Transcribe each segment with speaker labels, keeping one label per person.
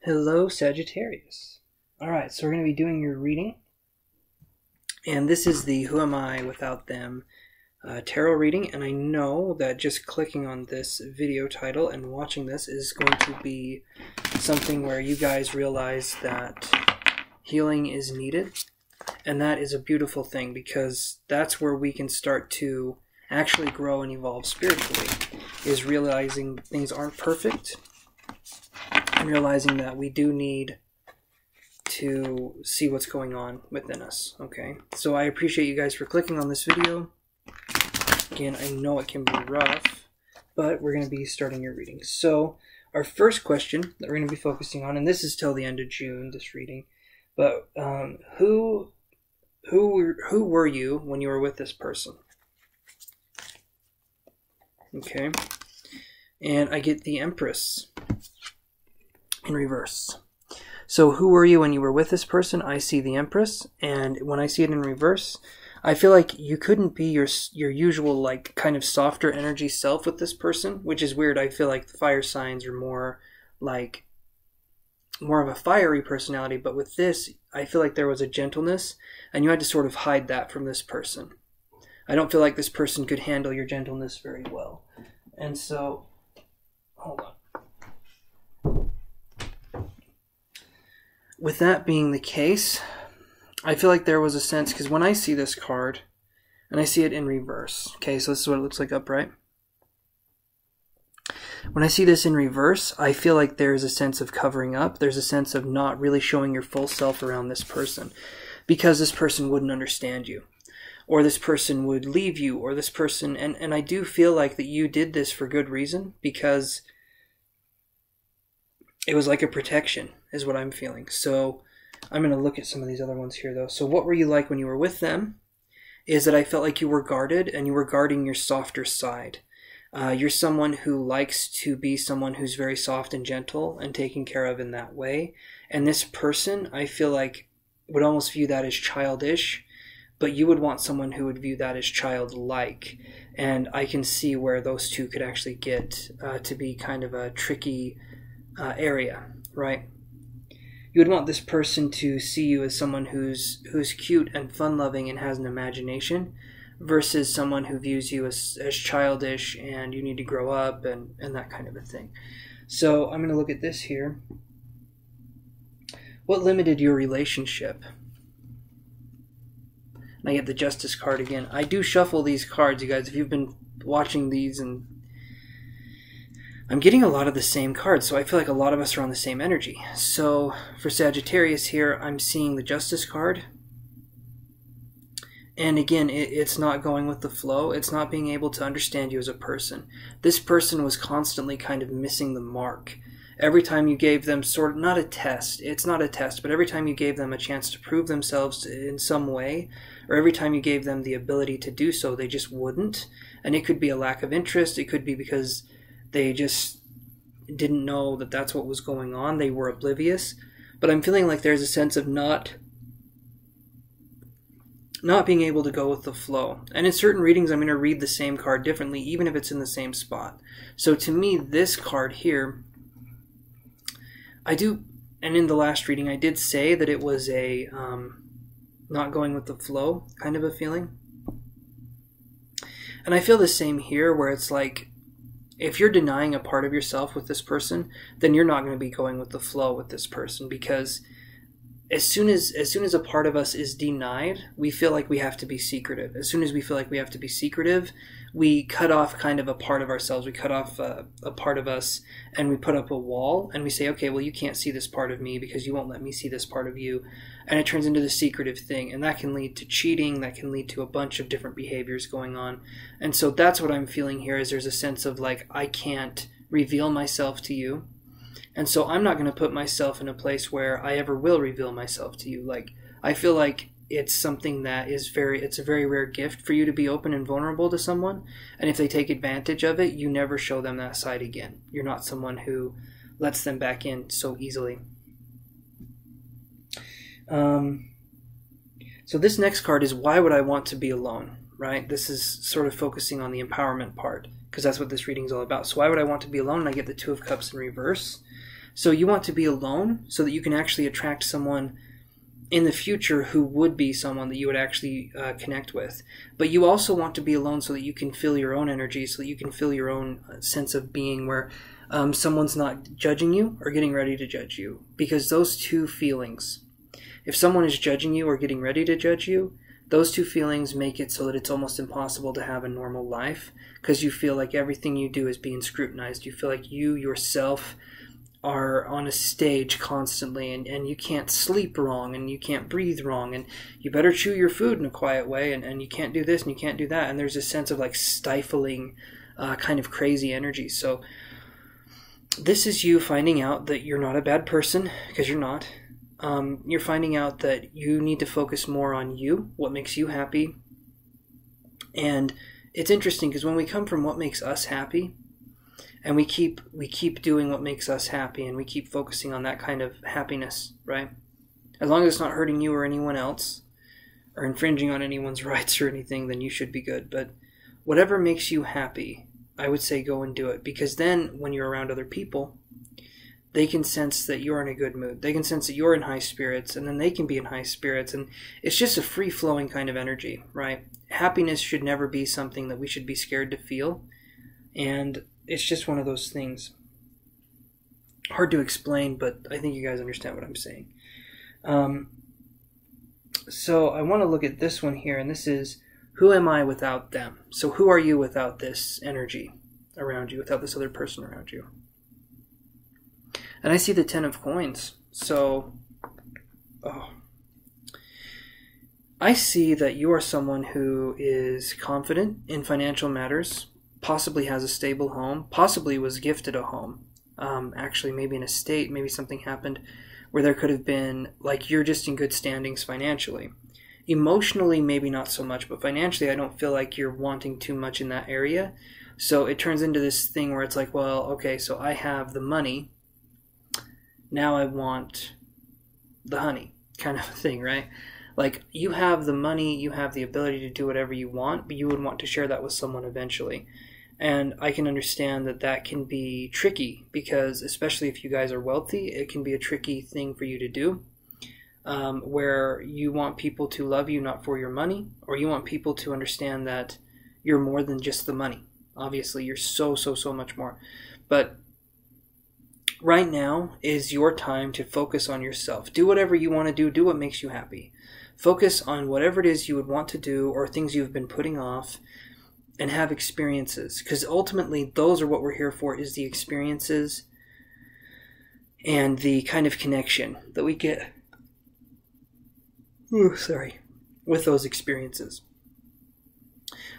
Speaker 1: Hello, Sagittarius. Alright, so we're going to be doing your reading. And this is the Who Am I Without Them tarot reading. And I know that just clicking on this video title and watching this is going to be something where you guys realize that healing is needed. And that is a beautiful thing, because that's where we can start to actually grow and evolve spiritually, is realizing things aren't perfect. And realizing that we do need to see what's going on within us, okay? So I appreciate you guys for clicking on this video. Again, I know it can be rough, but we're going to be starting your reading. So our first question that we're going to be focusing on, and this is till the end of June, this reading, but who were you when you were with this person? Okay, and I get the Empress in reverse. So who were you when you were with this person? I see the Empress, and when I see it in reverse, I feel like you couldn't be your usual, like, kind of softer energy self with this person, which is weird. I feel like the fire signs are more of a fiery personality, but with this, I feel like there was a gentleness, and you had to sort of hide that from this person. I don't feel like this person could handle your gentleness very well. And so, hold on. With that being the case, I feel like there was a sense, because when I see this card, and I see it in reverse, okay, so this is what it looks like upright. When I see this in reverse, I feel like there's a sense of covering up. There's a sense of not really showing your full self around this person, because this person wouldn't understand you, or this person would leave you, or this person, and I do feel like that you did this for good reason, because it was like a protection, is what I'm feeling. So I'm going to look at some of these other ones here, though. So what were you like when you were with them? Is that I felt like you were guarded, and you were guarding your softer side. You're someone who likes to be someone who's very soft and gentle and taken care of in that way. And this person, I feel like, would almost view that as childish, but you would want someone who would view that as childlike. And I can see where those two could actually get to be kind of a tricky area, right? You would want this person to see you as someone who's cute and fun-loving and has an imagination, versus someone who views you as childish and you need to grow up and that kind of a thing. So I'm going to look at this here. What limited your relationship? And I get the Justice card again. I do shuffle these cards, you guys, if you've been watching these, and I'm getting a lot of the same cards, so I feel like a lot of us are on the same energy. So for Sagittarius here, I'm seeing the Justice card. And again, it's not going with the flow. It's not being able to understand you as a person. This person was constantly kind of missing the mark. Every time you gave them sort of, not a test, it's not a test, but every time you gave them a chance to prove themselves in some way, or every time you gave them the ability to do so, they just wouldn't. And it could be a lack of interest. It could be because they just didn't know that that's what was going on. They were oblivious. But I'm feeling like there's a sense of not being able to go with the flow. And in certain readings, I'm going to read the same card differently, even if it's in the same spot. So to me, this card here, I do, and in the last reading, I did say that it was a not going with the flow kind of a feeling. And I feel the same here, where it's like, if you're denying a part of yourself with this person, then you're not going to be going with the flow with this person, because as soon as a part of us is denied, we feel like we have to be secretive. As soon as we feel like we have to be secretive, we cut off kind of a part of ourselves. We cut off a part of us, and we put up a wall, and we say, okay, well, you can't see this part of me because you won't let me see this part of you. And it turns into the secretive thing, and that can lead to cheating. That can lead to a bunch of different behaviors going on. And so that's what I'm feeling here, is there's a sense of like, I can't reveal myself to you. And so I'm not going to put myself in a place where I ever will reveal myself to you. Like, I feel like it's something that is it's a very rare gift for you to be open and vulnerable to someone. And if they take advantage of it, you never show them that side again. You're not someone who lets them back in so easily. So this next card is, why would I want to be alone, right? This is sort of focusing on the empowerment part, because that's what this reading is all about. So why would I want to be alone? And I get the Two of Cups in reverse. So you want to be alone so that you can actually attract someone in the future who would be someone that you would actually connect with. But you also want to be alone so that you can feel your own energy, so that you can feel your own sense of being, where someone's not judging you or getting ready to judge you. Because those two feelings, if someone is judging you or getting ready to judge you, those two feelings make it so that it's almost impossible to have a normal life, because you feel like everything you do is being scrutinized. You feel like you yourself are on a stage constantly, and you can't sleep wrong, and you can't breathe wrong, and you better chew your food in a quiet way, and you can't do this and you can't do that, and there's a sense of like stifling kind of crazy energy. So this is you finding out that you're not a bad person, because you're not. You're finding out that you need to focus more on you, what makes you happy. And it's interesting because when we come from what makes us happy, and we keep doing what makes us happy, and we keep focusing on that kind of happiness, right? As long as it's not hurting you or anyone else, or infringing on anyone's rights or anything, then you should be good. But whatever makes you happy, I would say go and do it. Because then when you're around other people, they can sense that you're in a good mood. They can sense that you're in high spirits, and then they can be in high spirits. And it's just a free-flowing kind of energy, right? Happiness should never be something that we should be scared to feel. And it's just one of those things. Hard to explain, but I think you guys understand what I'm saying. So I want to look at this one here, and this is, who am I without them? So who are you without this energy around you, without this other person around you? And I see the 10 of coins. So, I see that you are someone who is confident in financial matters, possibly has a stable home, possibly was gifted a home. Actually, maybe an estate, maybe something happened where there could have been, like, you're just in good standings financially. Emotionally, maybe not so much, but financially, I don't feel like you're wanting too much in that area. So it turns into this thing where it's like, well, okay, so I have the money. Now I want the honey, kind of a thing, right? Like, you have the money, you have the ability to do whatever you want, but you would want to share that with someone eventually. And I can understand that that can be tricky, because especially if you guys are wealthy, it can be a tricky thing for you to do, where you want people to love you not for your money, or you want people to understand that you're more than just the money. Obviously, you're so much more. But right now is your time to focus on yourself. Do whatever you want to do. Do what makes you happy. Focus on whatever it is you would want to do, or things you've been putting off, and have experiences. Because ultimately, those are what we're here for, is the experiences and the kind of connection that we get with those experiences.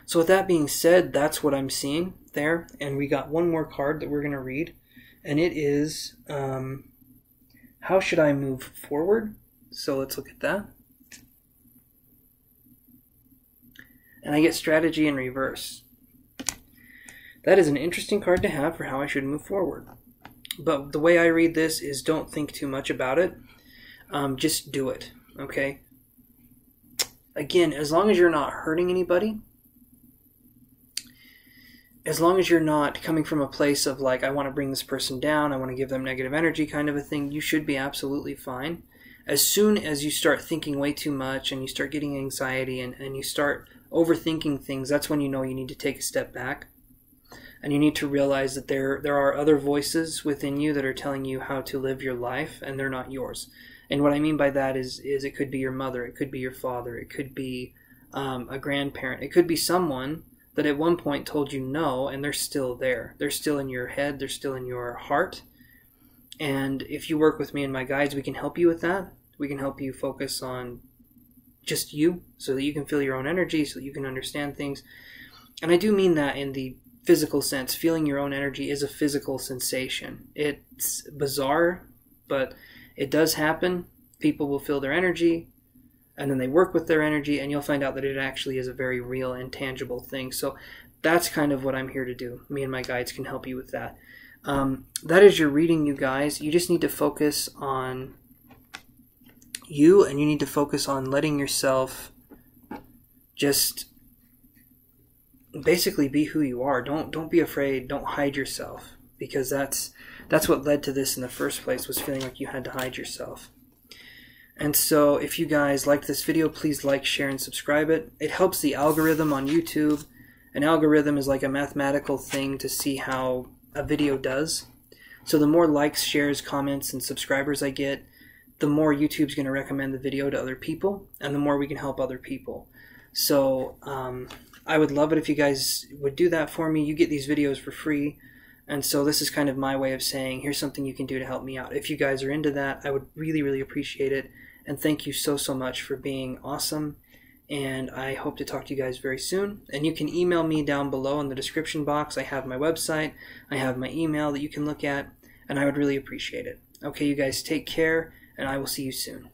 Speaker 1: So with that being said, that's what I'm seeing there. And we got one more card that we're going to read. And it is, how should I move forward? So let's look at that. And I get strategy in reverse. That is an interesting card to have for how I should move forward. But the way I read this is, don't think too much about it. Just do it, okay? Again, as long as you're not hurting anybody, as long as you're not coming from a place of like, I want to bring this person down, I want to give them negative energy kind of a thing, you should be absolutely fine. As soon as you start thinking way too much and you start getting anxiety and you start overthinking things, that's when you know you need to take a step back. And you need to realize that there are other voices within you that are telling you how to live your life, and they're not yours. And what I mean by that is it could be your mother, it could be your father, it could be a grandparent, it could be someone that at one point told you no, and they're still there. They're still in your head, they're still in your heart. And if you work with me and my guides, we can help you with that. We can help you focus on just you, so that you can feel your own energy, so that you can understand things. And I do mean that in the physical sense. Feeling your own energy is a physical sensation. It's bizarre, but it does happen. People will feel their energy, and then they work with their energy, and you'll find out that it actually is a very real and tangible thing. So that's kind of what I'm here to do. Me and my guides can help you with that. That is your reading, you guys. You just need to focus on you, and you need to focus on letting yourself just basically be who you are. Don't be afraid. Don't hide yourself, because that's that's what led to this in the first place, was feeling like you had to hide yourself. And so if you guys liked this video, please like, share, and subscribe it. It helps the algorithm on YouTube. An algorithm is like a mathematical thing to see how a video does. So the more likes, shares, comments, and subscribers I get, the more YouTube's going to recommend the video to other people, and the more we can help other people. So I would love it if you guys would do that for me. You get these videos for free, and so this is kind of my way of saying, here's something you can do to help me out. If you guys are into that, I would really, really appreciate it. And thank you so, so much for being awesome. And I hope to talk to you guys very soon. And you can email me down below in the description box. I have my website. I have my email that you can look at. And I would really appreciate it. Okay, you guys take care, and I will see you soon.